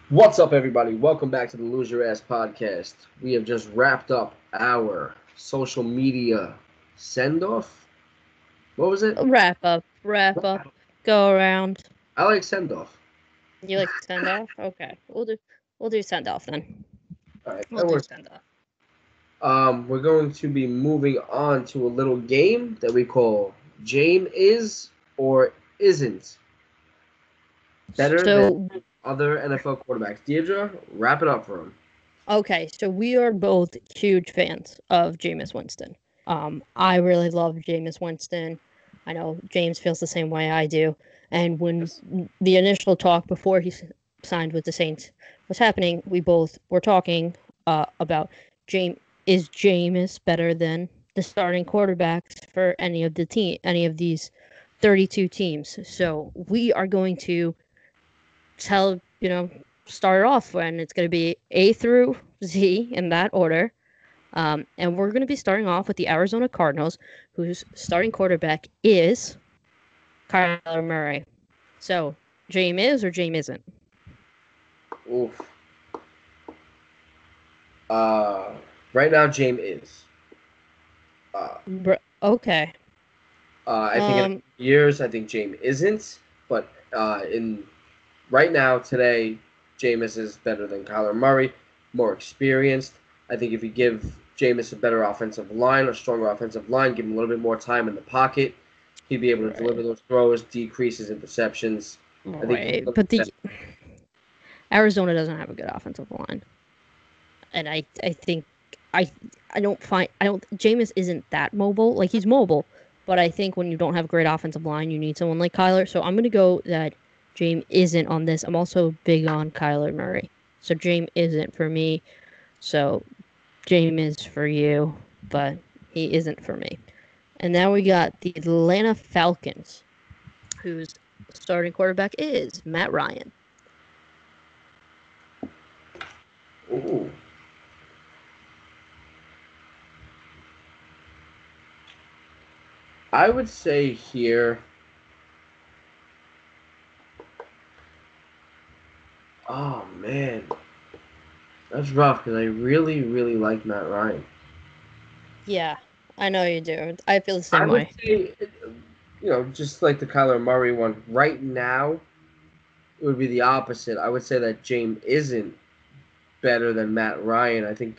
What's up, everybody? Welcome back to the Lose Your Ass podcast. We have just wrapped up our social media send off. What was it? Wrap up, go around. I like send off. You like send off? Okay, we'll do send off then. All right, We'll that do works. send off. We're going to be moving on to a little game that we call Jame is or isn't better than So other NFL quarterbacks. Deirdre, wrap it up for him. okay, so we are both huge fans of Jameis Winston. I really love Jameis Winston. I know James feels the same way I do. And when the initial talk before he signed with the Saints was happening, we both were talking about James. Is Jameis better than the starting quarterbacks for any of these 32 teams? So we are going to tell start off, and it's going to be A through Z in that order. And we're going to be starting off with the Arizona Cardinals, whose starting quarterback is Kyler Murray. So, James is or James isn't? Oof. Uh, right now, Jame is. Uh, Okay. I think in a Um. few years, I think Jame isn't. But in right now, today, Jameis is better than Kyler Murray, more experienced. I think if you give Jameis a better offensive line, a stronger offensive line, give him a little bit more time in the pocket, he'd be able to Right. deliver those throws, decrease his interceptions. I think he's a Right. little But bit the Arizona doesn't have a good offensive line, and I think I I don't Jameis isn't that mobile. Like, he's mobile, but I think when you don't have a great offensive line, you need someone like Kyler. So I'm gonna go that James isn't on this. I'm also big on Kyler Murray, so James isn't for me. So James is for you, but he isn't for me. And now we got the Atlanta Falcons, whose starting quarterback is Matt Ryan. Ooh. I would say here, oh man, that's rough because I really, really like Matt Ryan. Yeah, I know you do. I feel the I same would way. say, just like the Kyler Murray one, right now it would be the opposite. I would say that James isn't better than Matt Ryan. I think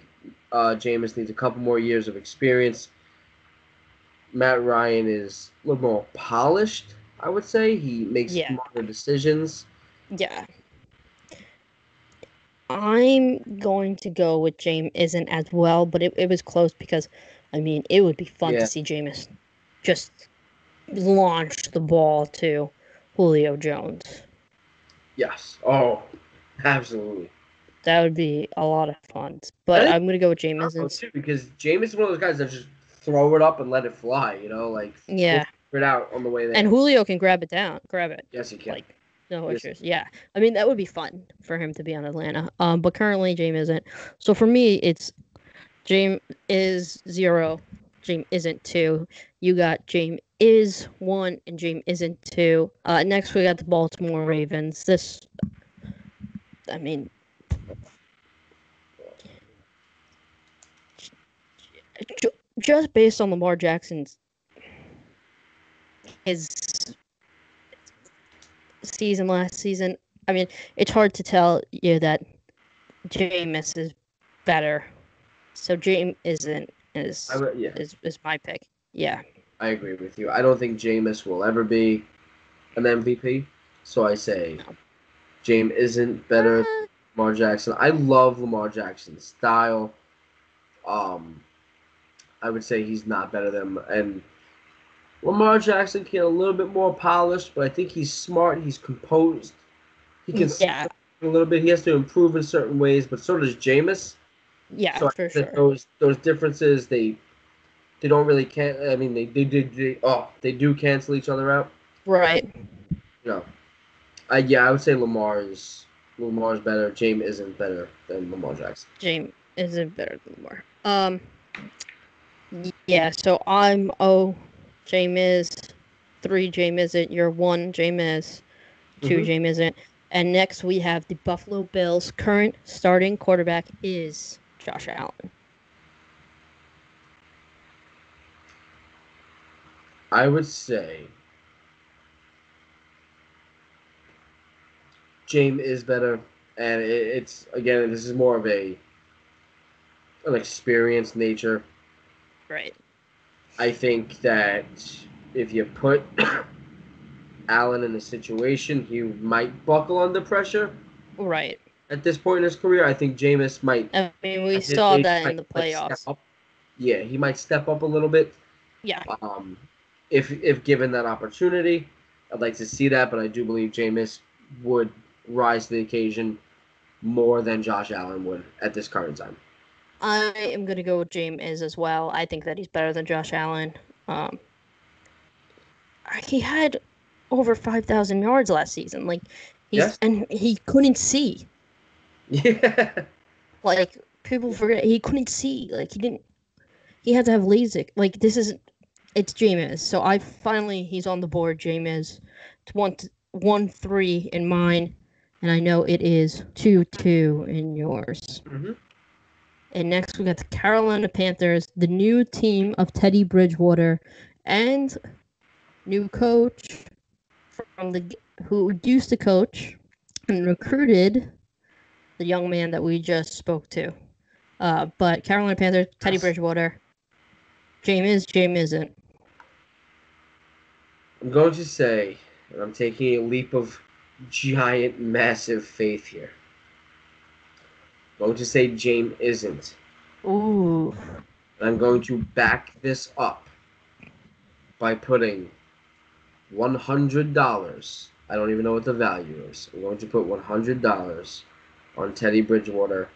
Jameis needs a couple more years of experience. Matt Ryan is a little more polished, I would say. He makes Yeah, smarter decisions. yeah. I'm going to go with James isn't as well, but it was close because, I mean, it would be fun to Yeah, see Jameis just launch the ball to Julio Jones. yes. Oh, absolutely. That would be a lot of fun. I But think I'm going to go with combo Jameson's. too because Jameis is one of those guys that just throw it up and let it fly. Like he'll Yeah. figure it out on the way And there. Julio can grab it. Yes, he can. Like, no Yes. issues. Yeah. I mean, that would be fun for him to be on Atlanta. But currently James isn't. So for me, it's James is 0. James isn't 2. You got James is 1 and James isn't 2. Next we got the Baltimore Ravens. This, I mean, just based on Lamar Jackson's his season last season, I mean, it's hard to tell you that Jameis is better. So James isn't Yeah, is my pick. Yeah. I agree with you. I don't think Jameis will ever be an MVP. So I say No. James isn't better than Uh, Lamar Jackson. I love Lamar Jackson's style. Um, I would say he's not better than and Lamar Jackson can a little bit more polished, but I think he's smart. He's composed. He can yeah. a little bit. He has to improve in certain ways, but so does Jameis. Yeah, So I for think that sure. those differences they don't really can. I mean they do cancel each other out. Right. You know, I would say Lamar's better. James isn't better than Lamar Jackson. James isn't better than Lamar. Yeah, so I'm James is 3, James isn't, you're 1, James is 2, Mm-hmm. James isn't. And next we have the Buffalo Bills' current starting quarterback is Josh Allen. I would say James is better, and it's again this is more of an experienced nature. Right. I think that if you put Allen in a situation, he might buckle under pressure. Right. At this point in his career, I think Jameis might. I mean, we At his saw age, that in the might step playoffs. up. Yeah, he might step up a little bit. Yeah. If given that opportunity, I'd like to see that, but I do believe Jameis would rise to the occasion more than Josh Allen would at this current time. I am going to go with James as well. I think that he's better than Josh Allen. He had over 5,000 yards last season. Like and he couldn't see. Yeah. Like people forget he couldn't see. Like he had to have LASIK. Like it's Jameis. So he's on the board. Jameis. It's 1-3 in mine, and I know it is 2-2 in yours. Mm-hmm. And next we got the Carolina Panthers, the new team of Teddy Bridgewater, and new coach who used to coach and recruited the young man that we just spoke to. But Carolina Panthers, Teddy Bridgewater, James isn't. I'm going to say, and I'm taking a leap of giant, massive faith here. I'm going to say James isn't. Ooh. And I'm going to back this up by putting $100. I don't even know what the value is. I'm going to put $100 on Teddy Bridgewater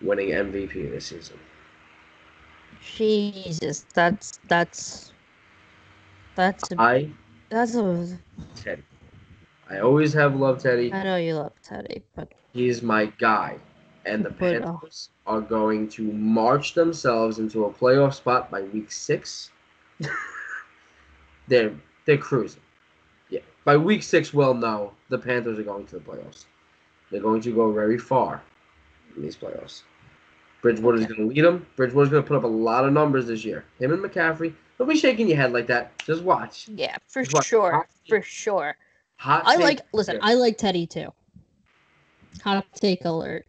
winning MVP this season. Jesus, that's Teddy. I always have loved Teddy. I know you love Teddy, but he's my guy. And the Panthers are going to march themselves into a playoff spot by week 6. They're cruising. Yeah. By week 6, we'll know the Panthers are going to the playoffs. They're going to go very far in these playoffs. Bridgewater's going to lead them. Bridgewater's going to put up a lot of numbers this year. Him and McCaffrey. Don't be shaking your head like that. Just watch. Yeah, for sure. For sure. I like Teddy too. Hot take alert.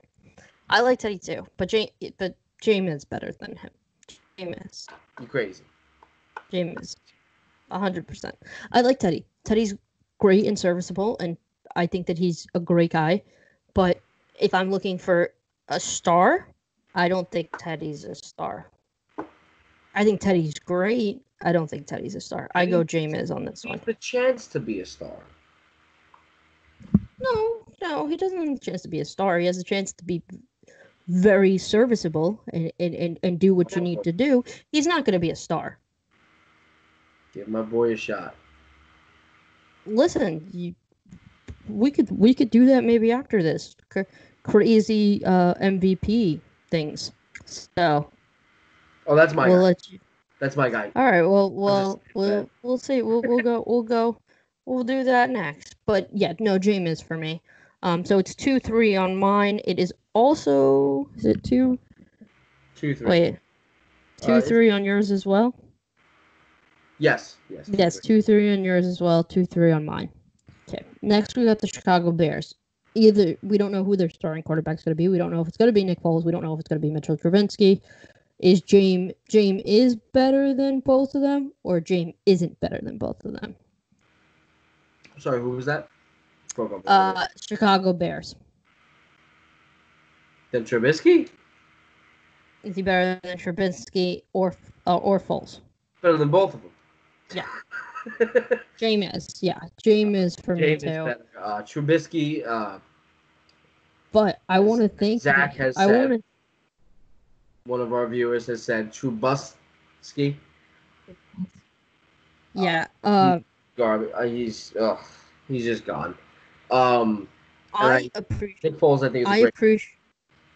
I like Teddy too, but James is better than him. James. You crazy. James. 100%. I like Teddy. Teddy's great and serviceable, and I think that he's a great guy. But if I'm looking for a star, I don't think Teddy's a star. I think Teddy's great. I don't think Teddy's a star. I go James on this one. The chance to be a star. No, he doesn't have a chance to be a star. He has a chance to be very serviceable and do what you need to do. He's not going to be a star. Give my boy a shot. Listen, we could do that maybe after this crazy MVP things. So. Oh, that's my guy. That's my guy. All right. Well, we'll see. We'll do that next. But yeah, no, James for me. So it's 2-3 on mine. It is also. Is it 2? 2-3. Wait. 2-3 on yours as well. Yes. 2-3 on yours as well. 2-3 on mine. Okay. Next, we got the Chicago Bears. Either we don't know who their starting quarterback's going to be. We don't know if it's going to be Nick Foles. We don't know if it's going to be Mitchell Trubisky. Is James is better than both of them, or James isn't better than both of them? Sorry, who was that? Chicago Bears. Then Trubisky? Is he better than Trubisky or Foles? Better than both of them. Yeah. James, yeah. James for me too. Better. Trubisky. But I want to think. Zach has said. One of our viewers has said Trubisky. Yeah. He's just gone. I appreciate Nick Foles. I think is great.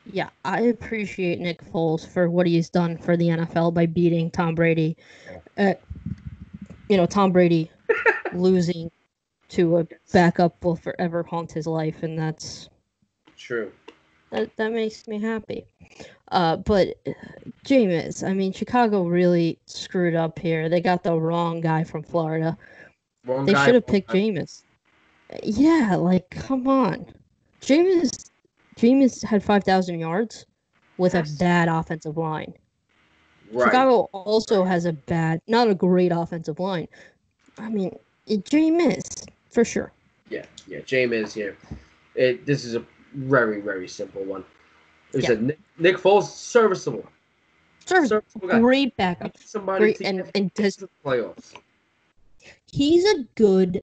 Yeah, I appreciate Nick Foles for what he's done for the NFL by beating Tom Brady. Tom Brady losing to a backup will forever haunt his life, and that's true. That makes me happy. But Jameis, I mean, Chicago really screwed up here. They got the wrong guy from Florida. They should have picked Jameis. Yeah, like, come on. Jameis had 5,000 yards with a bad offensive line. Right. Chicago also has not a great offensive line. I mean, Jameis, for sure. Yeah, Jameis here. This is a very, very simple one. It said Nick Foles, serviceable guy. Great backup. Somebody and does the playoffs. He's a good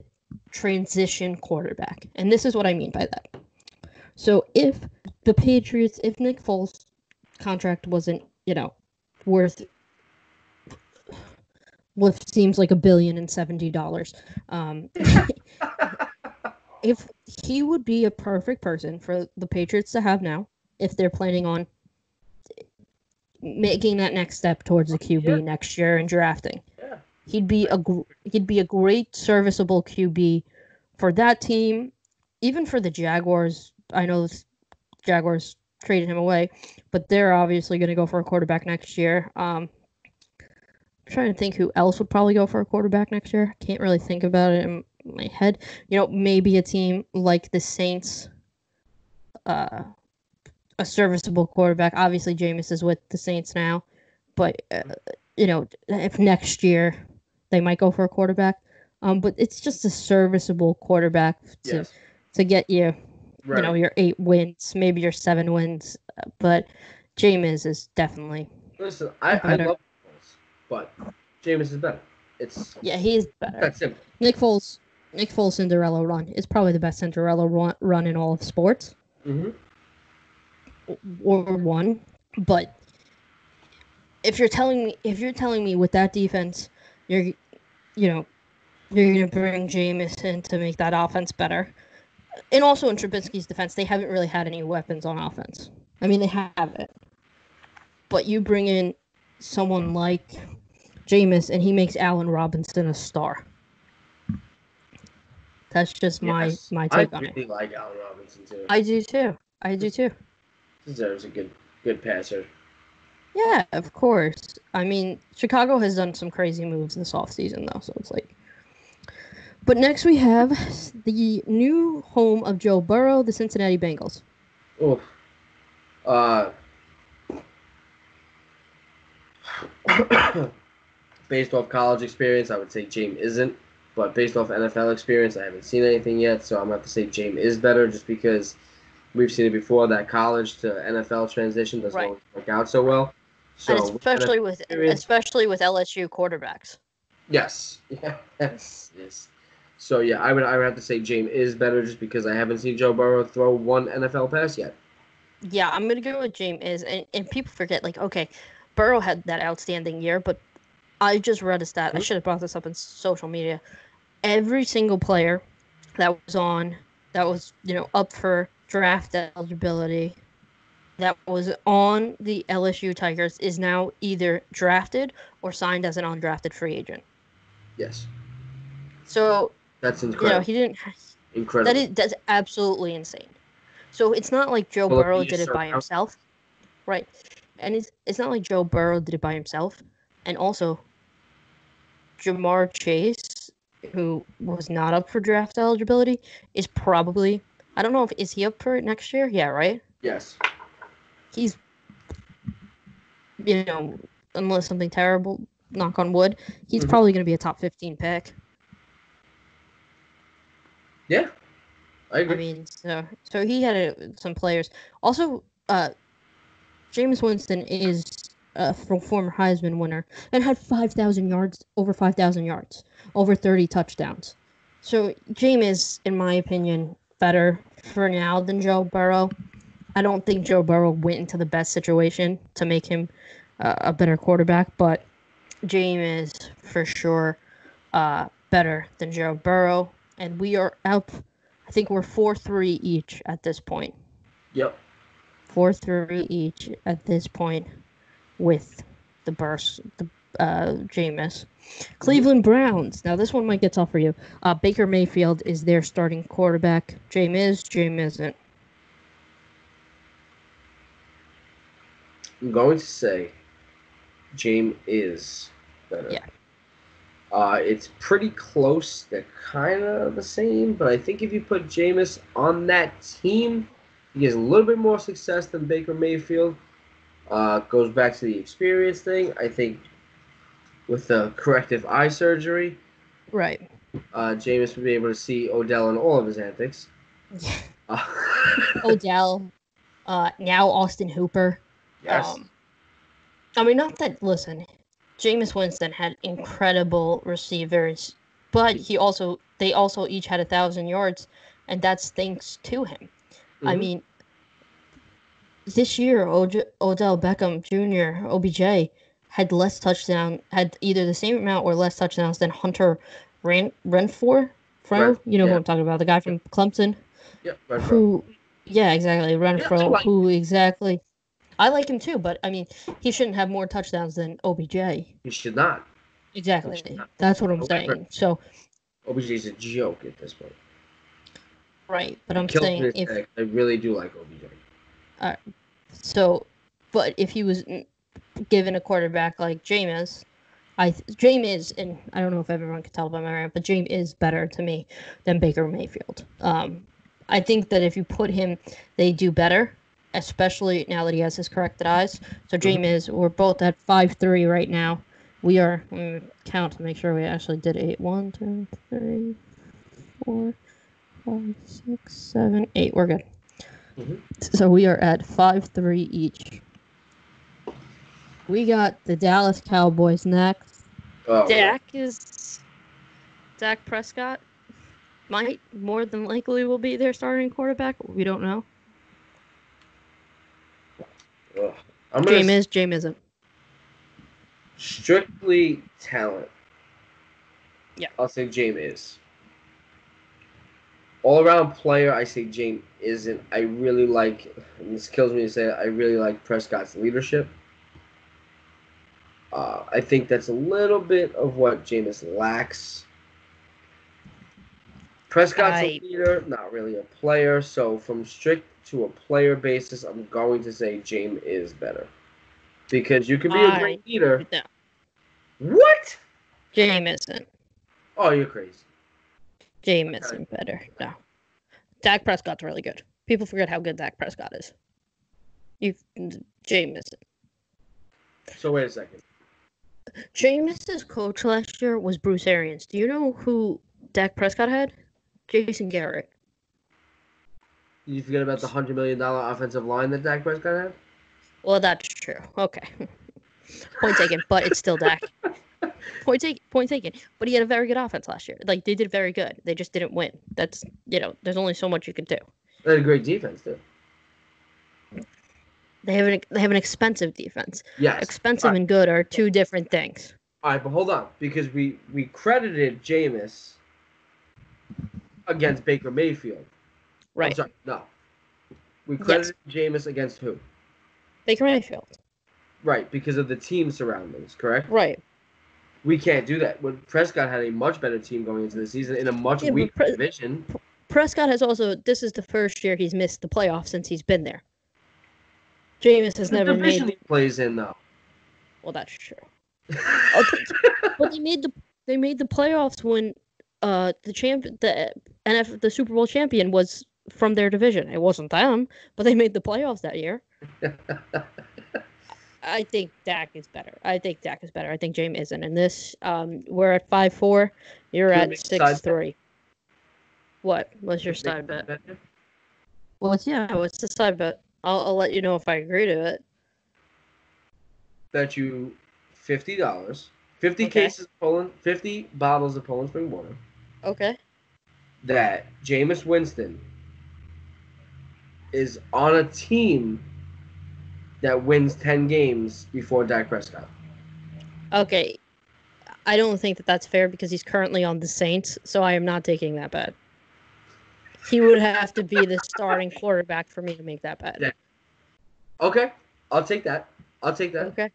transition quarterback, and this is what I mean by that. So if the Patriots, if Nick Foles' contract wasn't, worth what seems like $1,070,000,000, if he would be a perfect person for the Patriots to have now, if they're planning on making that next step towards the QB next year and drafting. Yeah. He'd be a great serviceable QB for that team, even for the Jaguars. I know the Jaguars traded him away, but they're obviously going to go for a quarterback next year. I'm trying to think who else would probably go for a quarterback next year. I can't really think about it in my head. Maybe a team like the Saints, a serviceable quarterback. Obviously, Jameis is with the Saints now, but if next year they might go for a quarterback. But it's just a serviceable quarterback to get you, your 8 wins, maybe your 7 wins. But Jameis is definitely. Listen, I love Foles, but Jameis is better. He's better. That's simple. Nick Foles' Cinderella run is probably the best Cinderella run in all of sports. Mm-hmm. Or one, but if you're telling me with that defense, you're gonna bring Jameis in to make that offense better, and also in Trubisky's defense, they haven't really had any weapons on offense. I mean, they haven't, but you bring in someone like Jameis, and he makes Allen Robinson a star. That's just my take on it. I really like Allen Robinson too. I do too. Deserves a good passer. Yeah, of course. I mean, Chicago has done some crazy moves this offseason, though, so it's like. But next we have the new home of Joe Burrow, the Cincinnati Bengals. Oh. Based off college experience, I would say Jameisn't. But based off NFL experience, I haven't seen anything yet, so I'm going to have to say Jameis is better just because we've seen it before, that college to NFL transition doesn't always work out so well. So and especially with LSU quarterbacks. Yes. So yeah, I would have to say Jameis is better just because I haven't seen Joe Burrow throw one NFL pass yet. Yeah, I'm gonna go with Jameis, and people forget, like, okay, Burrow had that outstanding year, but I just read a stat. I should have brought this up in social media. Every single player that was up for draft eligibility that was on the LSU Tigers is now either drafted or signed as an undrafted free agent. Yes. So that's incredible. He didn't. Incredible. That's absolutely insane. So it's not like Joe Burrow did it by himself, right? And it's not like Joe Burrow did it by himself. And also, Jamar Chase, who was not up for draft eligibility, is probably. I don't know is he up for it next year? Yeah, right? Yes. He's, unless something terrible, knock on wood, he's probably going to be a top 15 pick. Yeah, I agree. I mean, so he had some players. Also, Jameis Winston is a former Heisman winner and had 5,000 yards, over 5,000 yards, over 30 touchdowns. So Jameis, in my opinion, better for now than Joe Burrow. I don't think Joe Burrow went into the best situation to make him a better quarterback, but Jameis for sure better than Joe Burrow. And we are up, I think we're 4-3 each at this point. Yep. 4-3 each at this point with the Jameis. Cleveland Browns. Now this one might get tough for you. Baker Mayfield is their starting quarterback. Jameisn't. I'm going to say James is better. Yeah. It's pretty close. They're kind of the same, but I think if you put Jameis on that team, he has a little bit more success than Baker Mayfield. Goes back to the experience thing. I think with the corrective eye surgery, Right. Jameis would be able to see Odell in all of his antics. Odell. Now Austin Hooper. Yes. I mean, not that. Listen, Jameis Winston had incredible receivers, but they also each had 1,000 yards, and that's thanks to him. Mm-hmm. I mean, this year Odell Beckham Jr. OBJ had had either the same amount or less touchdowns than Hunter Renfrow. You know who I'm talking about, the guy from Clemson. Yeah, Renfrow. Exactly, Renfrow. Who exactly? I like him too, but I mean, he shouldn't have more touchdowns than OBJ. He should not. Exactly. Should not. That's what I'm saying. So OBJ is a joke at this point. Right, but I'm saying if I really do like OBJ. So, but if he was given a quarterback like Jameis, James, and I don't know if everyone can tell by my rant, but James is better to me than Baker Mayfield. I think that if you put him, they do better, especially now that he has his corrected eyes. So James, we're both at 5-3 right now. We are, let me count to make sure we actually did 8. 1, 2, 3, 4, 5, 6, 7, 8. We're good. So we are at 5-3 each. We got the Dallas Cowboys next. Dak Prescott might more than likely will be their starting quarterback. We don't know. James isn't. Strictly talent. Yeah. I'll say James is. All-around player, I say James isn't. I really like, and this kills me to say it, I really like Prescott's leadership. I think that's a little bit of what Jameis lacks. Prescott's a leader, not really a player. So from strict to a player basis, I'm going to say James is better. Because you can be a great leader. No. What? James isn't. Oh, you're crazy. James isn't better. No. Dak Prescott's really good. People forget how good Dak Prescott is. James isn't. So wait a second. Jameis's coach last year was Bruce Arians. Do you know who Dak Prescott had? Jason Garrett. Did you forget about the $100 million offensive line that Dak Prescott had? Well, that's true. Okay. Point taken, but it's still Dak. Point taken. But he had a very good offense last year. Like, they did very good. They just didn't win. That's, there's only so much you can do. They had a great defense, too. They have an expensive defense. Yes. Expensive and good are two different things. All right, but hold on. Because we credited Jameis against Baker Mayfield. Right. I'm sorry, no. We credited Jameis against who? Baker Mayfield. Right, because of the team surroundings, correct? Right. We can't do that. When Prescott had a much better team going into the season in a much weaker division. Prescott has also, this is the first year he's missed the playoffs since he's been there. Jameis has never made. The division he plays in, though. Well, that's true. But they made the playoffs when the Super Bowl champion was from their division. It wasn't them, but they made the playoffs that year. I think Dak is better. I think James isn't. In this, we're at 5-4. You're at 6-3. What? What's your side bet? What's the side bet? I'll let you know if I agree to it. Bet you $50. 50 bottles of Poland Spring water. Okay. That Jameis Winston is on a team that wins 10 games before Dak Prescott. Okay. I don't think that's fair because he's currently on the Saints, so I am not taking that bet. He would have to be the starting quarterback for me to make that bet. Yeah. Okay. I'll take that. Okay.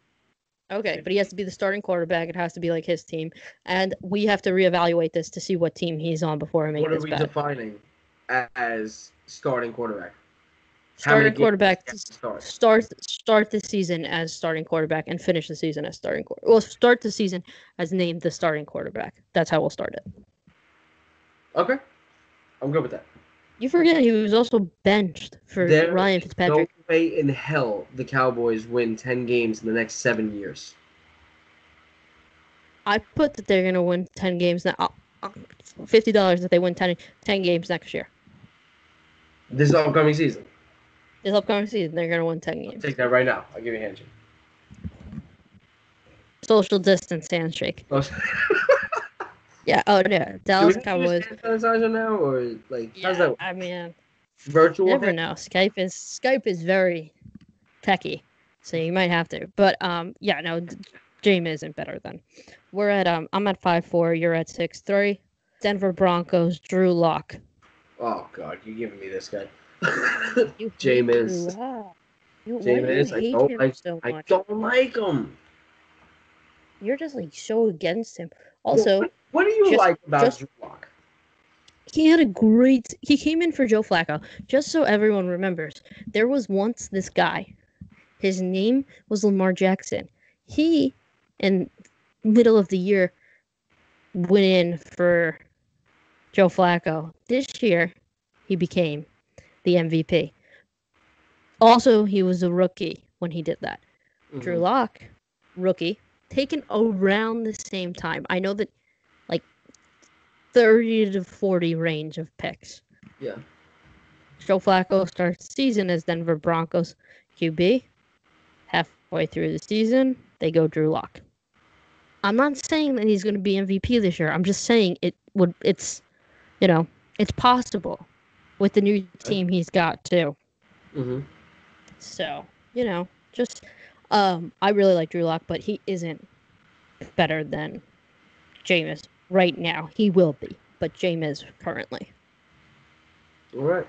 Okay, but he has to be the starting quarterback. It has to be like his team. And we have to reevaluate this to see what team he's on before I make What are this we bet. defining as starting quarterback? How many Starting games quarterback does he have to start the season as starting quarterback and finish the season as starting quarterback. Well, start the season as named the starting quarterback. That's how we'll start it. Okay, I'm good with that. You forget he was also benched for There Ryan is no Fitzpatrick. way in hell the Cowboys win 10 games in the next 7 years. I put that they're going to win 10 games now. $50 that they win 10 games next year. This upcoming season. This upcoming season, they're going to win 10 I'll games. take that right now. I'll give you a handshake. Social distance handshake. Yeah. Oh, yeah. Dallas Cowboys. Do we use hand sanitizer now, or like how's Yeah, that? I mean, Virtual? you never hand? know. Skype is very techy, so you might have to. But yeah, no, Jameis isn't better than. We're at I'm at 5-4. You're at 6-3. Denver Broncos. Drew Lock. Oh God, you're giving me this guy. You hate Drew Jameis. Lock. Why do you Jameis, hate him so I much? don't like him. You're just like so against him. Also, what do you like about Drew Lock? He came in for Joe Flacco. Just so everyone remembers, there was once this guy. His name was Lamar Jackson. He, in middle of the year, went in for Joe Flacco. This year, he became the MVP. Also, he was a rookie when he did that. Mm-hmm. Drew Lock, rookie, taken around the same time. I know that, like, 30 to 40 range of picks. Yeah. Joe Flacco starts the season as Denver Broncos QB. Halfway through the season, they go Drew Lock. I'm not saying that he's going to be MVP this year. I'm just saying it's possible with the new team he's got too. Mm-hmm. So, just I really like Drew Lock, but he isn't better than Jameis right now. He will be, but Jameis currently. All right.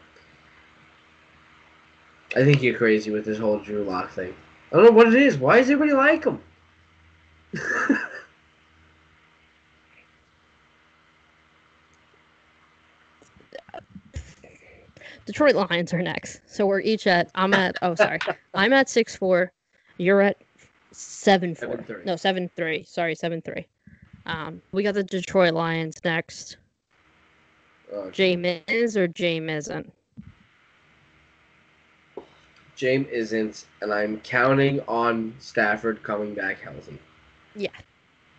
I think you're crazy with this whole Drew Lock thing. I don't know what it is. Why does everybody like him? Detroit Lions are next. So we're each at I'm at 6-4. You're at 7-4. No, 7-3. Sorry, 7-3. We got the Detroit Lions next. Jameis or Jameisn't? Jameis isn't, and I'm counting on Stafford coming back healthy. Yeah,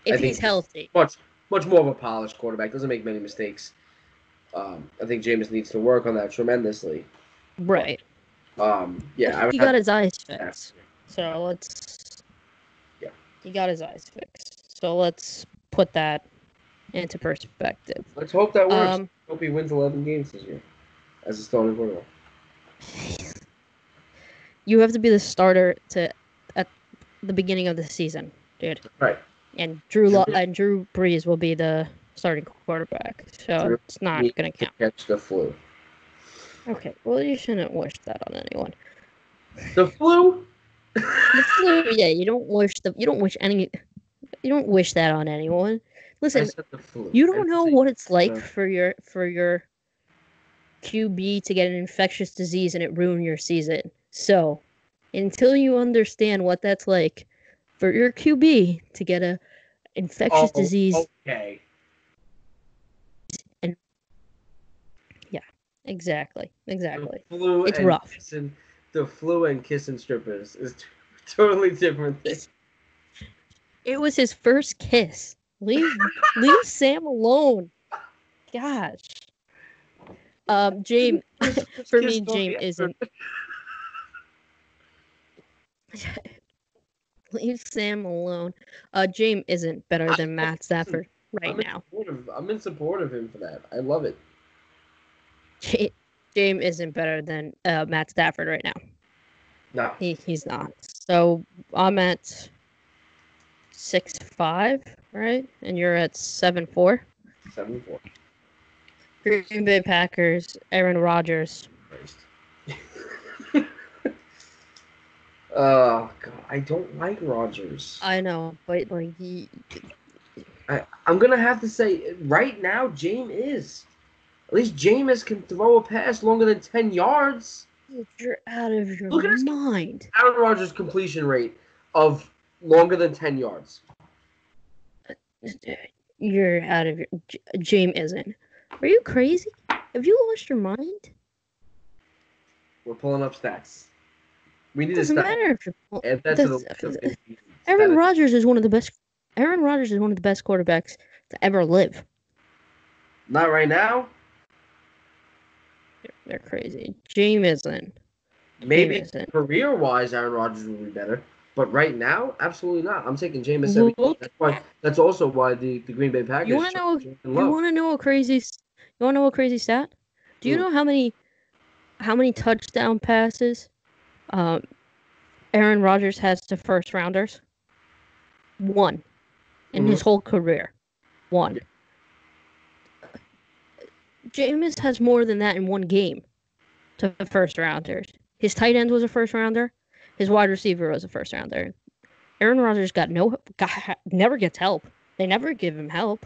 if he's healthy. Much more of a polished quarterback. Doesn't make many mistakes. I think Jameis needs to work on that tremendously. Right. Yeah. He got his eyes fixed. So let's. Yeah. He got his eyes fixed. So let's put that into perspective. Let's hope that works. Hope he wins 11 games this year as a starting quarterback. You have to be the starter at the beginning of the season, dude. Right. And Drew Brees will be the starting quarterback, so it's not going to count. Catch the flu. Okay, well, you shouldn't wish that on anyone. The flu? The flu, yeah. You don't wish that on anyone. Listen, you don't know what it's like for your QB to get an infectious disease and it ruin your season. So, until you understand what that's like for your QB to get a infectious disease. Okay. And yeah, exactly. It's rough. The flu and kissing strippers is totally different things. It was his first kiss. Leave Sam alone. Gosh. James, for me, James isn't. Leave Sam alone. James isn't better than Matt Stafford now. I'm in support of him for that. I love it. James isn't better than Matt Stafford right now. No. He's not. So I'm at 6-5, right? And you're at 7-4? 7-4. Green Bay Packers, Aaron Rodgers. Oh God, I don't like Rodgers. I know, but I'm gonna have to say right now, James is. At least Jameis can throw a pass longer than 10 yards. you're out of your Look at his mind. Aaron Rodgers' completion rate of longer than 10 yards. You're out of your. James isn't. Are you crazy? Have you lost your mind? We're pulling up stats. We need It a doesn't stat. matter if you're. Add that to the Aaron status. Rodgers is one of the best. Aaron Rodgers is one of the best quarterbacks to ever live. Not right now. They're crazy. James isn't. Maybe career-wise, Aaron Rodgers will be better. But right now, absolutely not. I'm taking Jameis every game. That's also why the Green Bay Packers. You want to know? You want to know a crazy? You want to know a crazy stat? Do you know how many touchdown passes Aaron Rodgers has to first rounders? One in his whole career. One. Jameis has more than that in one game to the first rounders. His tight end was a first rounder. His wide receiver was a first rounder. Aaron Rodgers never gets help. They never give him help.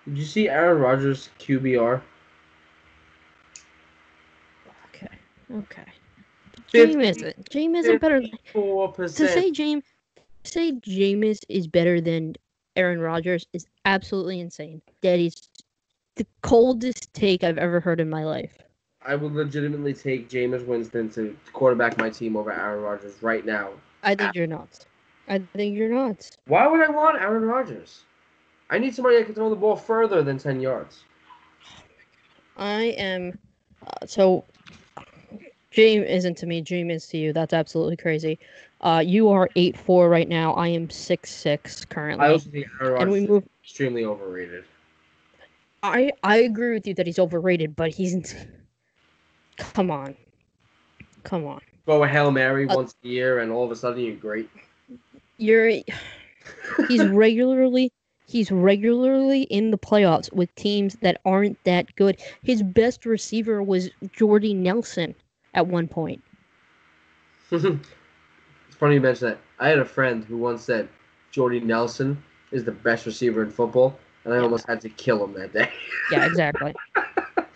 Did you see Aaron Rodgers' QBR? Okay. James isn't better. 4%. To say Jameis is better than Aaron Rodgers is absolutely insane. That is the coldest take I've ever heard in my life. I would legitimately take Jameis Winston to quarterback my team over Aaron Rodgers right now. I think you're nuts. Why would I want Aaron Rodgers? I need somebody that can throw the ball further than 10 yards. I am... so, James isn't to me. James is to you. That's absolutely crazy. You are 8-4 right now. I am 6-6 currently. I also think Aaron Rodgers is extremely overrated. I agree with you that he's overrated, but he's... Come on. Go a Hail Mary once a year, and all of a sudden you're great. He's regularly in the playoffs with teams that aren't that good. His best receiver was Jordy Nelson at one point. It's funny you mention that. I had a friend who once said Jordy Nelson is the best receiver in football, and I almost had to kill him that day. Yeah, exactly.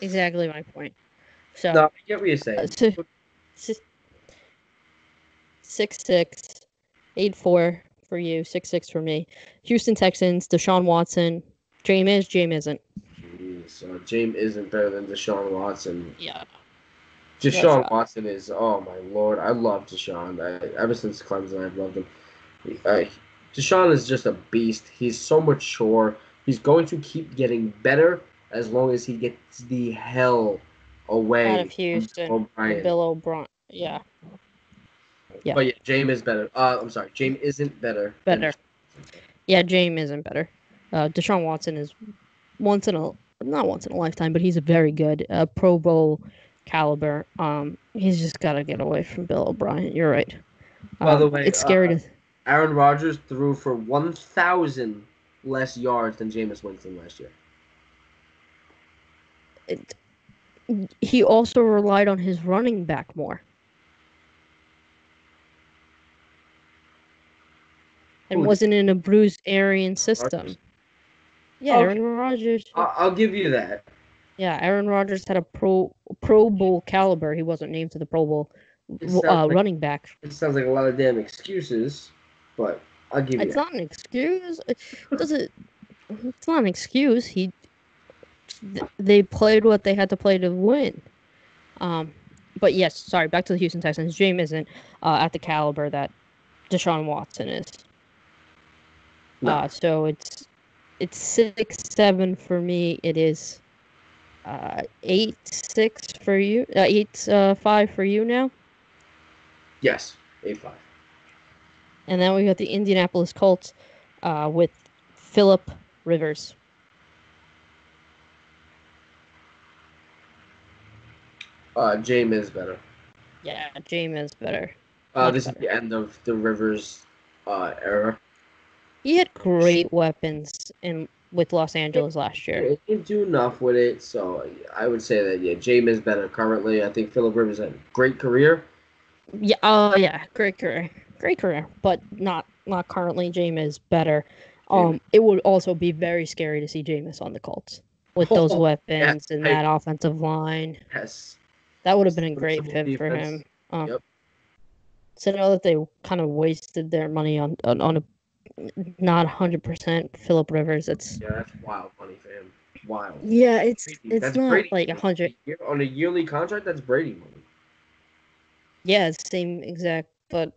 Exactly my point. So, no, I get what you're saying. 6-6, 8-4 for you, 6-6 for me. Houston Texans, Deshaun Watson. James isn't. So James isn't better than Deshaun Watson. Yeah. Deshaun Watson is, oh my lord, I love Deshaun. Ever since Clemson, I've loved him. Deshaun is just a beast. He's so mature. He's going to keep getting better as long as he gets the hell away out of Houston. Bill O'Brien. Yeah. But yeah, James is better. I'm sorry, James isn't better. Yeah, James isn't better. Deshaun Watson is not once in a lifetime, but he's a very good Pro Bowl caliber. He's just got to get away from Bill O'Brien. You're right. By the way, it's scary Aaron Rodgers threw for 1,000 less yards than Jameis Winston last year. He also relied on his running back more. And wasn't in a Bruce Arians system. Rodgers? Yeah, Aaron Rodgers. I'll give you that. Yeah, Aaron Rodgers had a Pro Bowl caliber. He wasn't named to the Pro Bowl running back. It sounds like a lot of damn excuses, but I'll give you that. It's not an excuse. It's not an excuse. They played what they had to play to win. But yes, sorry, back to the Houston Texans. James isn't at the caliber that Deshaun Watson is. No. So it's 6-7 for me. It is 8-6 for you. 8-5 for you now. Yes, 8-5. And then we got the Indianapolis Colts with Phillip Rivers. James is better. Yeah, James is better. This is the end of the Rivers era. He had great weapons with Los Angeles last year. He didn't do enough with it, so I would say that James is better currently. I think Phillip Rivers had a great career. Yeah. Oh yeah. Great career. Great career. But not currently. Jameis better. Jameis. It would also be very scary to see Jameis on the Colts with those Oh, yeah, weapons and that offensive line. yes. That would have been a great Serviceable fit for him. defense. Yep. So I know that they kind of wasted their money on a not 100% Philip Rivers. It's Yeah, that's wild money for him. Wild. yeah, it's That's not Brady like money. 100. On a yearly contract, that's Brady money. Yeah, it's same exact. But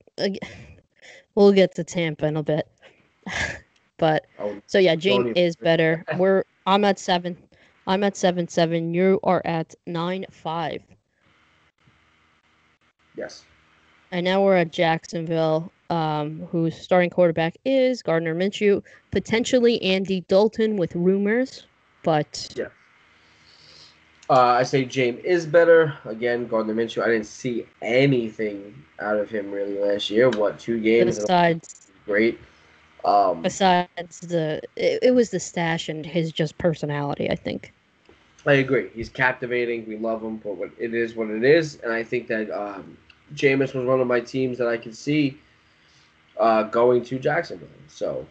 we'll get to Tampa in a bit. But Oh, so yeah, James don't even. is better. I'm at 7. I'm at 7-7. You are at 9-5. Yes. And now we're at Jacksonville, whose starting quarterback is Gardner Minshew, potentially Andy Dalton with rumors, but Yeah. I say James is better. Again, Gardner Minshew. I didn't see anything out of him really last year. What, 2 games? And besides great. Um, besides it was the stash and his just personality, I think. I agree. He's captivating. We love him, but it is what it is. And I think that Jameis was one of my teams that I could see going to Jacksonville. So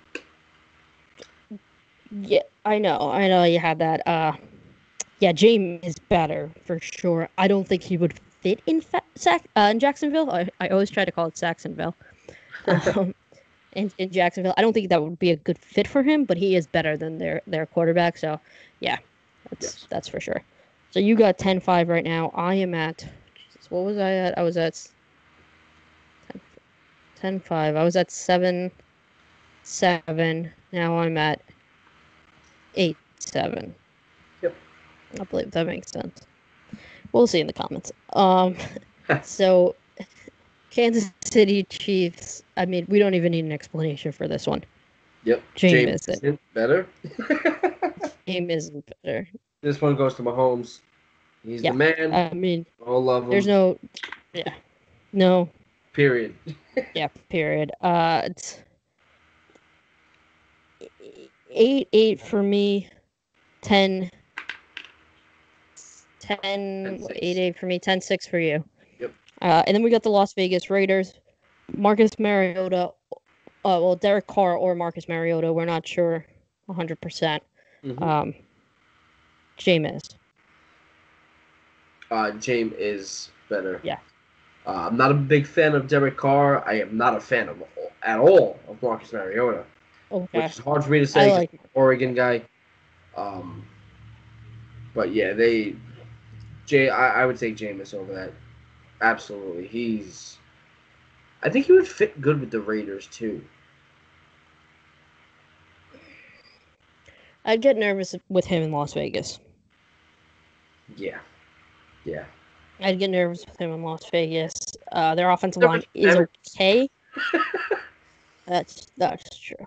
Yeah, I know you had that. Yeah, James is better for sure. I don't think he would fit in Jacksonville. I always try to call it Saxonville. Um, in Jacksonville, I don't think that would be a good fit for him, but he is better than their quarterback. So, yeah, yes, that's for sure. So you got 10-5 right now. I am at Jesus, what was I at? I was at 10-5. I was at 7-7. Now I'm at 8-7. yep. I believe that makes sense. We'll see in the comments. So Kansas City Chiefs. I mean, we don't even need an explanation for this one. Yep. James Jameis. isn't better. Game isn't better. This one goes to Mahomes. He's the Yeah. man. I mean, All love there's him. no. Yeah. No. Period. Yeah. Period. It's 8-8 for me. 10. 10. 10-6. 8-8 for me. 10-6 for you. Yep. And then we got the Las Vegas Raiders. Marcus Mariota. Well, Derek Carr or Marcus Mariota. We're not sure 100%. Mm-hmm. Jameis. James is better. Yeah. I'm not a big fan of Derek Carr. I am not a fan of at all of Marcus Mariota, Okay. which is hard for me to I say because like. I'm an Oregon guy. But yeah, I would take Jameis over that. Absolutely, I think he would fit good with the Raiders too. I'd get nervous with him in Las Vegas. Yeah, yeah. I'd get nervous with him in Las Vegas. Their offensive line is okay. That's true.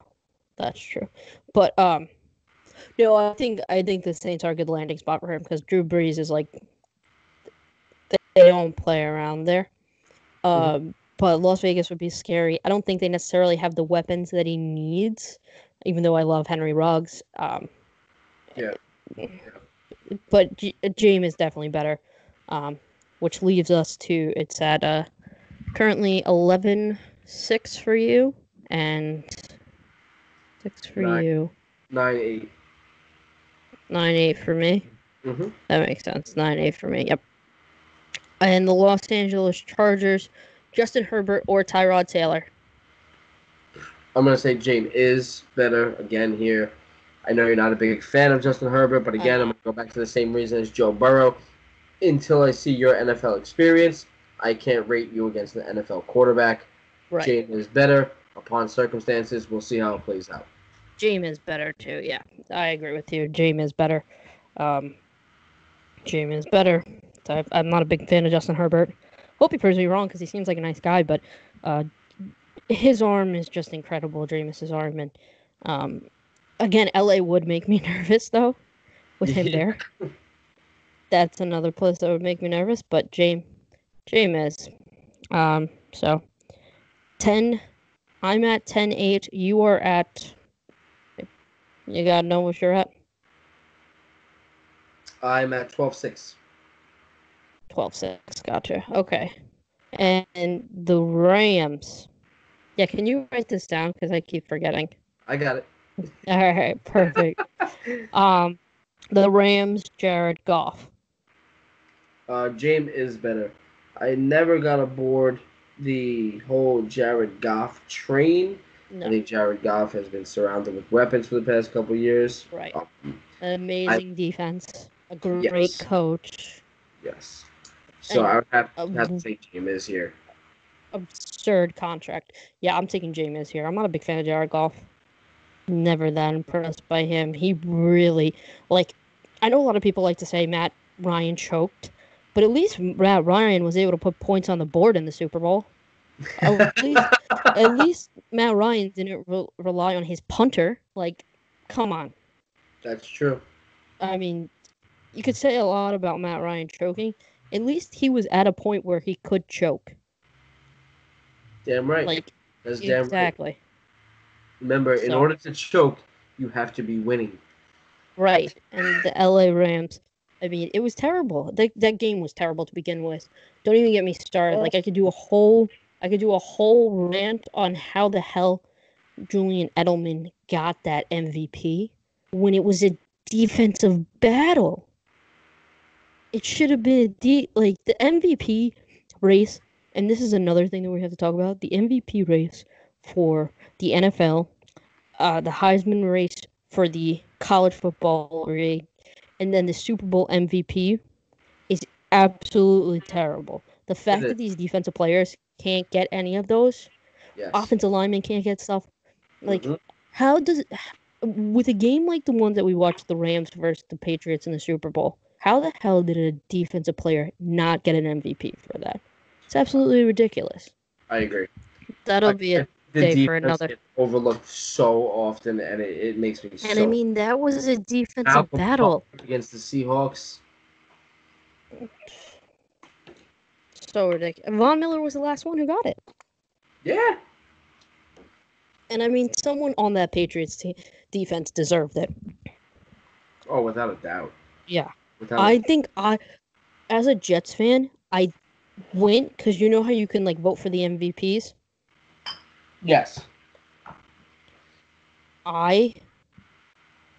That's true. But no, I think the Saints are a good landing spot for him because Drew Brees is like they don't play around there. But Las Vegas would be scary. I don't think they necessarily have the weapons that he needs, even though I love Henry Ruggs. Yeah. But James is definitely better. Which leaves us to it's at currently 11-6 for you and 6 for you. 9-8. 9-8 for me. Mm-hmm. That makes sense. 9-8 for me. Yep. And the Los Angeles Chargers, Justin Herbert or Tyrod Taylor. I'm gonna say James is better again here. I know you're not a big fan of Justin Herbert, but again, I'm gonna go back to the same reason as Joe Burrow. Until I see your NFL experience, I can't rate you against an NFL quarterback. Right. James is better. Upon circumstances, we'll see how it plays out. James is better too. Yeah, I agree with you. James is better. James is better. I'm not a big fan of Justin Herbert. Hope he proves me wrong because he seems like a nice guy, but his arm is just incredible. Jameis's arm, and again, LA would make me nervous though with him there. That's another place that would make me nervous. But James is. So 10. I'm at 10-8. You are at. You gotta know what you're at. I'm at 12-6. 12-6. Gotcha. Okay. And the Rams. Yeah, can you write this down? Because I keep forgetting. I got it. All right, perfect. The Rams, Jared Goff. James is better. I never got aboard the whole Jared Goff train. No. I think Jared Goff has been surrounded with weapons for the past couple of years. Right. An amazing defense. A great Yes. coach. Yes. So I would have And to say James here. Absurd contract. Yeah, I'm taking Jameis here. I'm not a big fan of Jared Goff. Never that impressed by him. He really, like, I know a lot of people like to say Matt Ryan choked, but at least Matt Ryan was able to put points on the board in the Super Bowl. At least Matt Ryan didn't rely on his punter. Like, come on. That's true. I mean, you could say a lot about Matt Ryan choking. At least he was at a point where he could choke. Damn right. Like, that's damn exactly. Right. Remember, in order to choke, you have to be winning. Right. And the LA Rams, I mean, it was terrible. That game was terrible to begin with. Don't even get me started. Like, I could do a whole rant on how the hell Julian Edelman got that MVP when it was a defensive battle. It should have been the MVP race, and this is another thing that we have to talk about. The MVP race for the NFL, the Heisman race for the college football league, and then the Super Bowl MVP is absolutely terrible. The fact that these defensive players can't get any of those, offensive linemen can't get stuff. Like, how does with a game like the ones that we watched, the Rams versus the Patriots in the Super Bowl, how the hell did a defensive player not get an MVP for that? It's absolutely ridiculous. I agree. That'll be a day for another. Overlooked so often, and it makes me. And I mean, that was a defensive battle against the Seahawks. So ridiculous. Von Miller was the last one who got it. Yeah. And I mean, someone on that Patriots defense deserved it. Oh, without a doubt. Yeah. I think as a Jets fan, I went because you know how you can like vote for the MVPs? Yes. I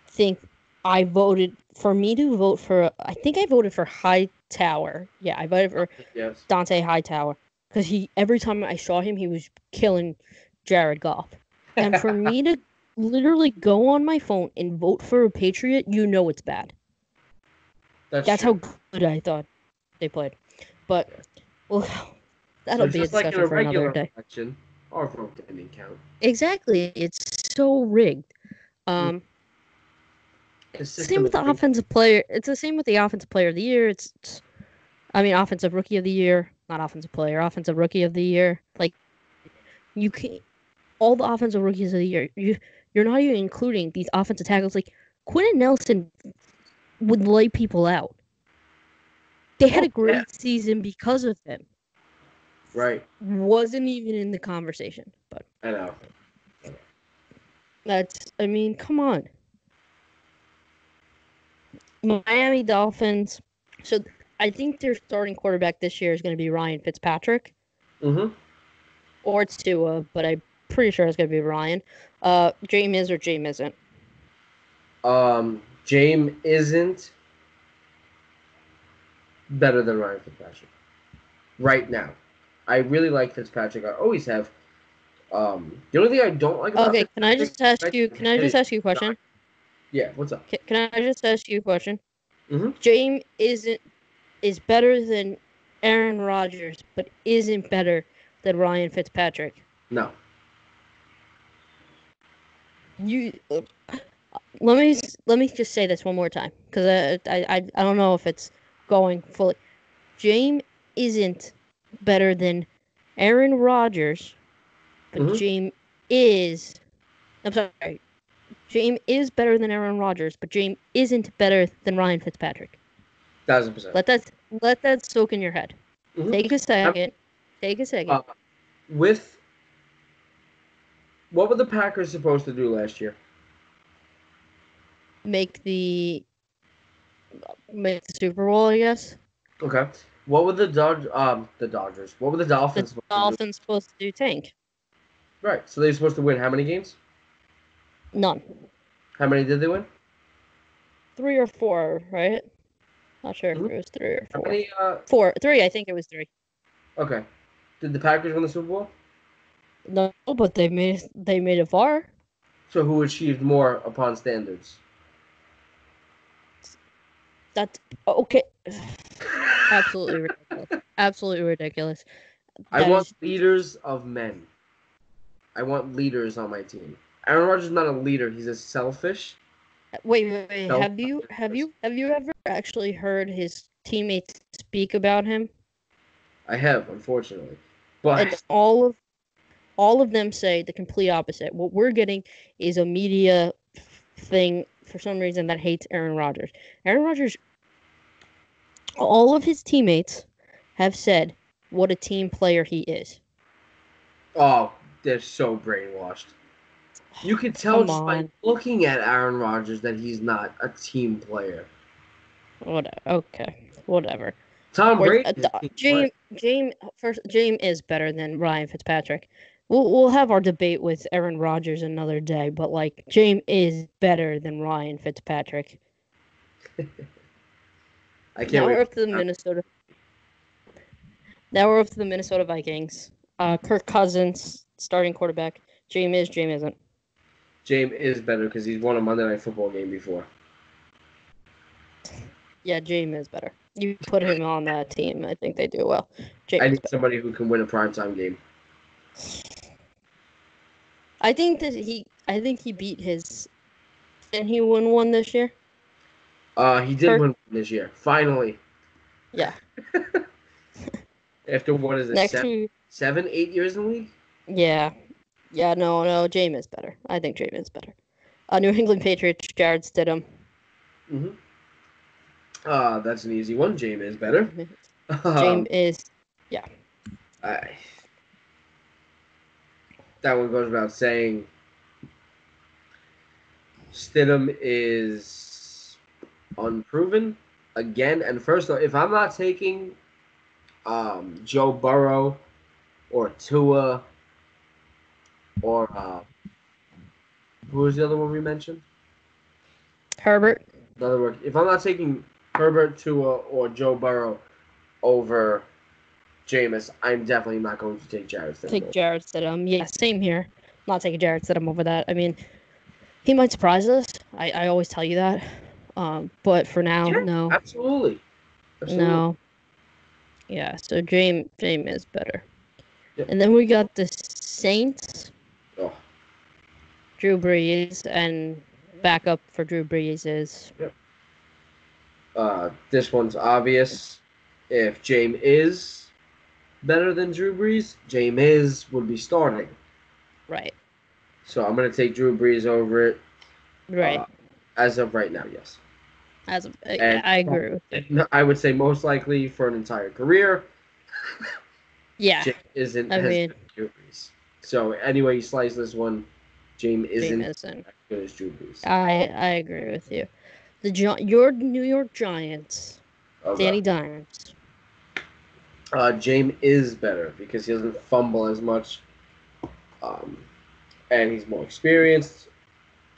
think I voted for me to vote for. I think I voted for Hightower. Yeah, I voted for Dante Hightower because every time I saw him, he was killing Jared Goff. And for me to literally go on my phone and vote for a Patriot, you know it's bad. That's how good I thought they played. But, well, that'll be a discussion for another day. Election, our vote didn't count. Exactly. It's so rigged. Same with the offensive player. It's the same with the offensive player of the year. Offensive rookie of the year. Not offensive player. Offensive rookie of the year. Like, you can't. All the offensive rookies of the year. You're not even including these offensive tackles. Like, Quentin Nelson would lay people out. They had a great season because of him. Right. Wasn't even in the conversation. But I know. Come on. Miami Dolphins. So I think their starting quarterback this year is going to be Ryan Fitzpatrick. Mm-hmm. Or it's Tua, but I'm pretty sure it's going to be Ryan. James or Jameisn't? James isn't better than Ryan Fitzpatrick right now. I really like Fitzpatrick. I always have. The only thing I don't like about Can I just ask you a question? Yeah, what's up? Can I just ask you a question? Mm-hmm. James is better than Aaron Rodgers, but isn't better than Ryan Fitzpatrick. No. Let me just say this one more time because I don't know if it's going fully. James isn't better than Aaron Rodgers, but James is. I'm sorry. James is better than Aaron Rodgers, but James isn't better than Ryan Fitzpatrick. 1,000%. Let that soak in your head. Mm-hmm. Take a second. What were the Packers supposed to do last year? Make the Super Bowl, I guess. Okay. What were the Dodgers? What were the The Dolphins supposed to do? Dolphins supposed to do tank. Right. So they're supposed to win how many games? None. How many did they win? 3 or 4, right? Not sure if Mhm. it was 3 or How 4. many? 4. 3. I think it was 3. Okay. Did the Packers win the Super Bowl? No, but they made it far. So who achieved more upon standards? That's okay. Absolutely ridiculous. Absolutely ridiculous. I That want is. leaders of men. I want leaders on my team. Aaron Rodgers is not a leader. He's a selfish. Wait. Self- Have you ever actually heard his teammates speak about him? I have, unfortunately. And But all of them say the complete opposite. What we're getting is a media thing for some reason that hates Aaron Rodgers. Aaron Rodgers, all of his teammates have said what a team player he is. oh, they're so brainwashed. You can tell Come just by on. looking at Aaron Rodgers that he's not a team player. Whatever. Okay. Whatever. Tom Where Brady is a team player. James is better than Ryan Fitzpatrick. We'll have our debate with Aaron Rodgers another day, but like James is better than Ryan Fitzpatrick. I can't Now wait. we're up to the Minnesota. Now we're up to the Minnesota Vikings. Kirk Cousins, starting quarterback. James isn't. James is better because he's won a Monday Night Football game before. Yeah, James is better. You put him on that team, I think they do well. James I is need better. somebody who can win a primetime game. I think he beat his. Didn't he win one this year? He did Kirk- win this year. Finally. Yeah. After what is it? Next week. 8 years in the league? Yeah. Yeah, no, James is better. I think James is better. New England Patriots, Jared Stidham. Mm-hmm. That's an easy one. James is better. James is, yeah. That one goes without saying. Stidham is unproven again. And first, if I'm not taking Joe Burrow or Tua or who was the other one we mentioned? Herbert. In other words, if I'm not taking Herbert, Tua, or Joe Burrow over Jameis, I'm definitely not going to take Jared Stidham. Take Jared Stidham. Yeah, same here. Not taking Jared Stidham over that. I mean, he might surprise us. I always tell you that. But for now, no. Absolutely. No. Yeah, so James is better. Yep. And then we got the Saints. Oh. Drew Brees, and backup for Drew Brees is. Yep. This one's obvious. If James is better than Drew Brees, James would be starting. Right. So I'm going to take Drew Brees over it. Right. As of right now, yes. I agree with you. I would say most likely for an entire career. Yeah. James isn't I mean, Drew Brees. So anyway you slice this one, James isn't as good as Drew Brees. I agree with you. Your New York Giants, Okay. Danny Dimes. James is better because he doesn't fumble as much, and he's more experienced.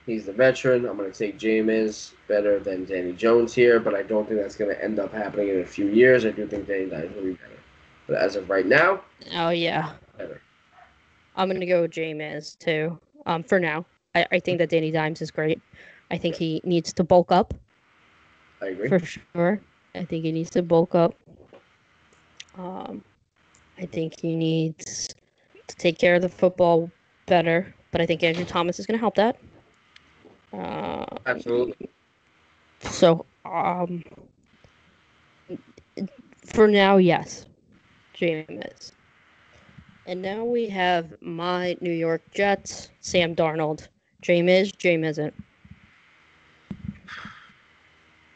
He's the veteran. I'm going to take James better than Danny Jones here, but I don't think that's going to end up happening in a few years. I do think Danny Dimes will be better. But as of right now, Oh, yeah. Better. I'm going to go with James, too, for now. I think that Danny Dimes is great. I think he needs to bulk up. I agree. For sure. I think he needs to bulk up. I think he needs to take care of the football better, but I think Andrew Thomas is going to help that. Absolutely. So, for now, yes, Jameis. And now we have my New York Jets, Sam Darnold. James isn't.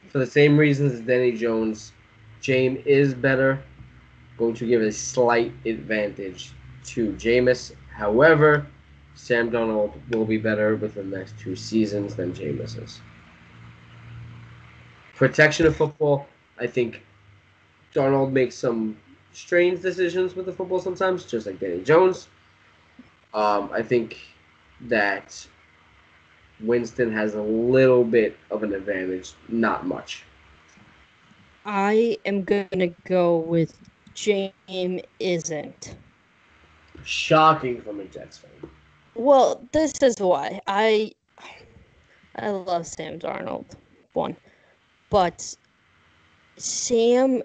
For the same reasons as Danny Jones, James is better. Going to give a slight advantage to Jameis. However, Sam Darnold will be better within the next 2 seasons than Jameis is. Protection of football, I think Darnold makes some strange decisions with the football sometimes, just like Danny Jones. I think that Winston has a little bit of an advantage, not much. I am gonna go with James isn't. Shocking from a Jets fan. Well, this is why I love Sam Darnold, one, but Sam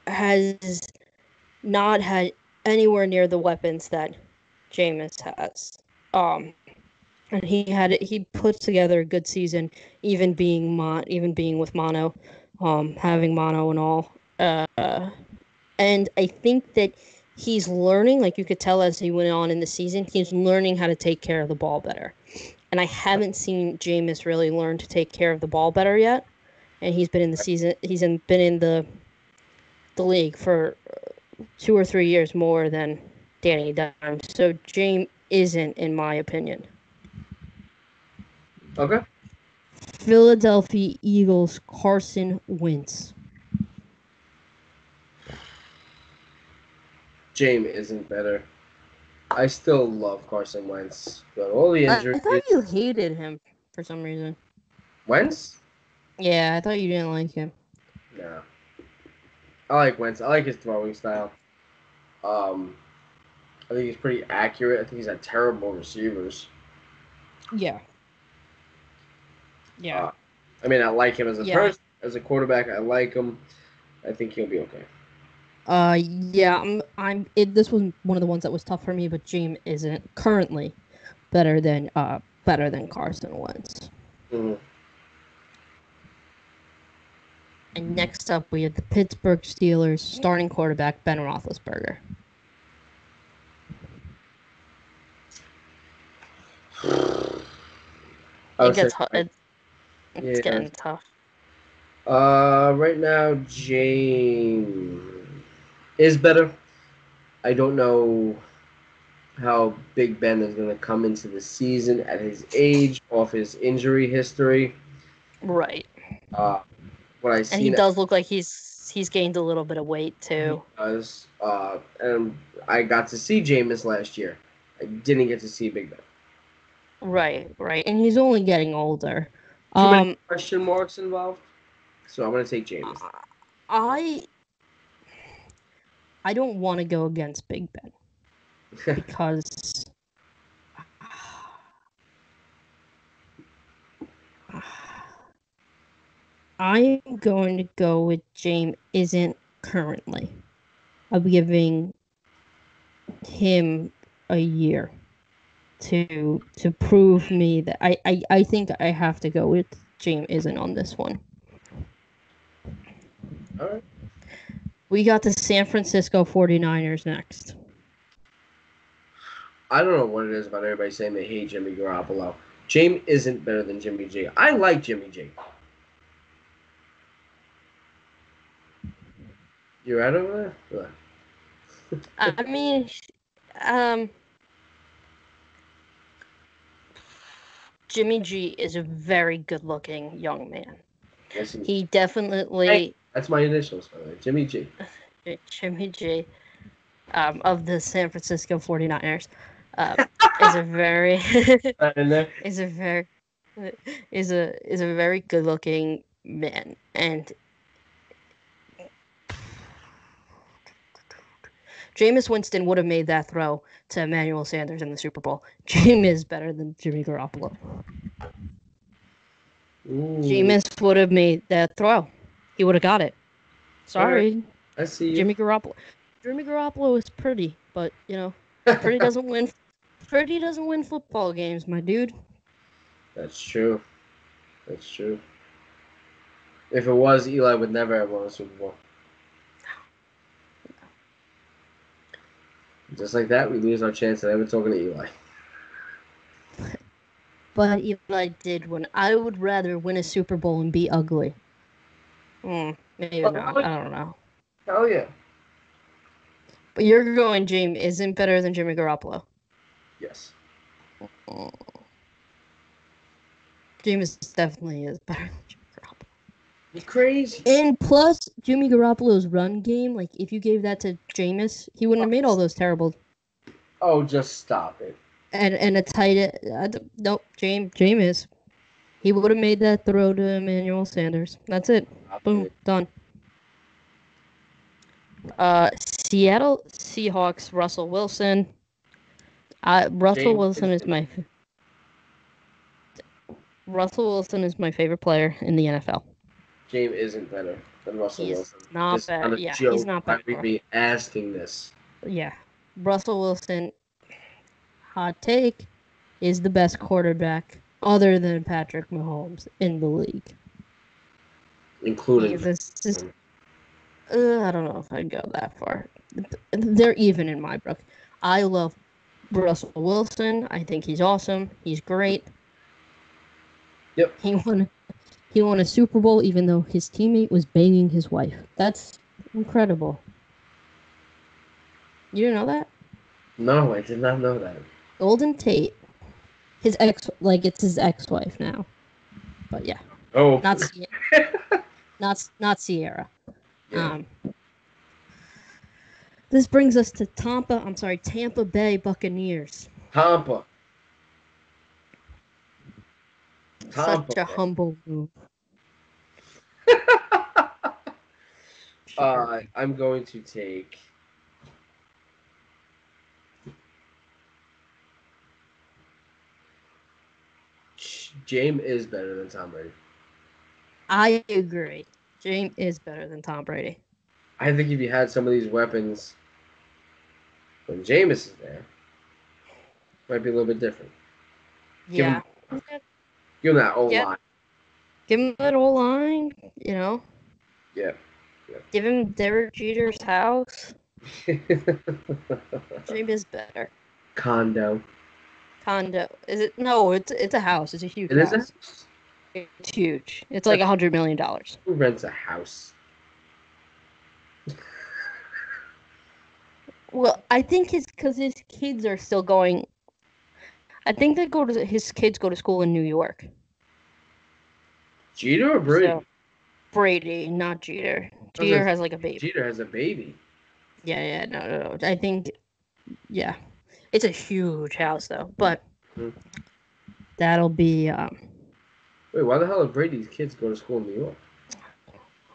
has not had anywhere near the weapons that Jameis has. And he put together a good season, even being with mono, having mono and all. And I think that he's learning, like you could tell as he went on in the season, he's learning how to take care of the ball better. And I haven't seen Jameis really learn to take care of the ball better yet. And he's been in the season. Been in the league for 2 or 3 years more than Danny Dimes. So James isn't, in my opinion. Okay. Philadelphia Eagles Carson Wentz. James isn't better. I still love Carson Wentz, but all the injuries. I thought you hated him for some reason. Wentz? Yeah, I thought you didn't like him. No. I like Wentz. I like his throwing style. I think he's pretty accurate. I think he's had terrible receivers. Yeah. Yeah. I mean, I like him as a person, as a quarterback. I like him. I think he'll be okay. Yeah. This was one of the ones that was tough for me, but James isn't currently better than Carson Wentz. Mm-hmm. And next up, we have the Pittsburgh Steelers starting quarterback Ben Roethlisberger. It's getting tough. Right now, James is better. I don't know how Big Ben is going to come into the season at his age, off his injury history. Right. What I see, and he does look like he's gained a little bit of weight too. He does. And I got to see Jameis last year. I didn't get to see Big Ben. Right, and he's only getting older. Too many question marks involved, so I'm gonna take Jameis. I don't want to go against Big Ben because I'm going to go with James isn't currently. I'm giving him a year to prove me that I think I have to go with James isn't on this one. All right. We got the San Francisco 49ers next. I don't know what it is about everybody saying they hate Jimmy Garoppolo. James isn't better than Jimmy G. I like Jimmy G. You right over there? I mean, Jimmy G is a very good-looking young man. Yes, he definitely. Hey, that's my initials, by the way. Jimmy G. Jimmy G. Of the San Francisco 49ers, is a very is a very good-looking man, and Jameis Winston would have made that throw to Emmanuel Sanders in the Super Bowl. Jameis is better than Jimmy Garoppolo. Jameis would have made that throw. He would have got it. Sorry. Right. I see you. Jimmy Garoppolo is pretty, but pretty doesn't win. Pretty doesn't win football games, my dude. That's true. If it was, Eli would never have won a Super Bowl. Just like that, we lose our chance at ever talking to Eli. But Eli did win. I would rather win a Super Bowl and be ugly. Maybe not. I don't know. Hell yeah. But you're going James isn't better than Jimmy Garoppolo. Yes. James definitely is better than Jimmy Garoppolo. You're crazy. And plus, Jimmy Garoppolo's run game, like, if you gave that to Jameis, he wouldn't have made all those terrible. Oh, just stop it. And a tight end. Nope, Jameis. He would have made that throw to Emmanuel Sanders. That's it. Boom, done. Seattle Seahawks, Russell Wilson. Russell Wilson is my favorite player in the NFL. James isn't better than Russell Wilson. Not better. Yeah, he's not better. Why would be asking this? Yeah, Russell Wilson. Hot take, is the best quarterback other than Patrick Mahomes in the league. Including. I don't know if I'd go that far. They're even in my book. I love Russell Wilson. I think he's awesome. He's great. Yep. He won a Super Bowl even though his teammate was banging his wife. That's incredible. You didn't know that? No, I did not know that. Golden Tate, his ex, like it's his ex-wife now, but yeah. Oh. Not Sierra. Yeah. This brings us to Tampa Bay Buccaneers. Tampa. Such a humble move. I'm going to take. James is better than Tom Brady. I agree. James is better than Tom Brady. I think if you had some of these weapons when Jameis is there, it might be a little bit different. Yeah. Give him that O-line. Give him that O-line, you know. Yeah. Give him Derek Jeter's house. James is better. Condo. Is it? No, it's a house. It's a huge house. It is a house? It's huge. It's like $100 million. Who rents a house? Well, I think it's because his kids are still going. I think his kids go to school in New York. Jeter or Brady? So, Brady, not Jeter. Jeter has like a baby. Jeter has a baby. Yeah, no. I think, yeah. It's a huge house, though. But that'll be... Wait, why the hell do Brady's kids go to school in New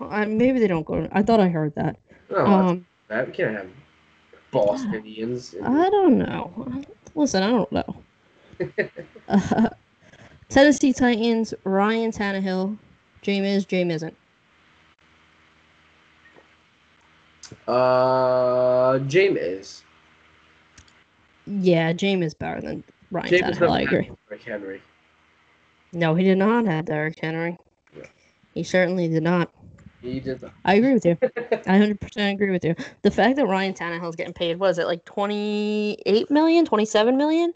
York? Maybe they don't go... I thought I heard that. No, we can't have Bostonians. I don't know. Listen, I don't know. Tennessee Titans, Ryan Tannehill, James isn't. James is. Yeah, James is better than Ryan Tannehill. I agree. Derrick Henry. No, he did not have Derrick Henry. Yeah. He certainly did not. He did not. I agree with you. I 100% agree with you. The fact that Ryan Tannehill is getting paid, what is it, like 28 million, 27 million?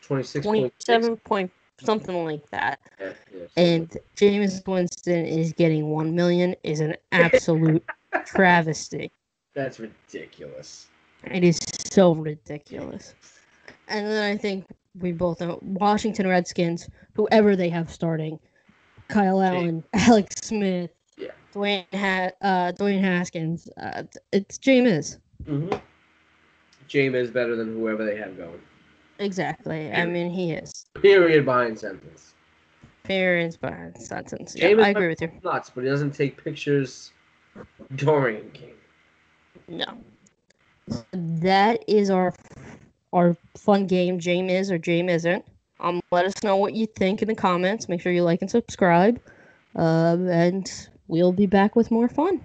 27 point something like that. Yeah. And Jameis Winston is getting 1 million is an absolute travesty. That's ridiculous. It is so ridiculous. And then I think we both know Washington Redskins, whoever they have starting, Kyle Allen, Alex Smith, Dwayne Haskins. It's Jameis. Mm-hmm. Jameis is better than whoever they have going. Exactly. Period. I mean, he is. Period behind sentence. Period behind sentence. Yeah, I agree with you. Nuts, but he doesn't take pictures during game. No. That is our fun game, James is or James isn't. Let us know what you think in the comments. Make sure you like and subscribe. And we'll be back with more fun.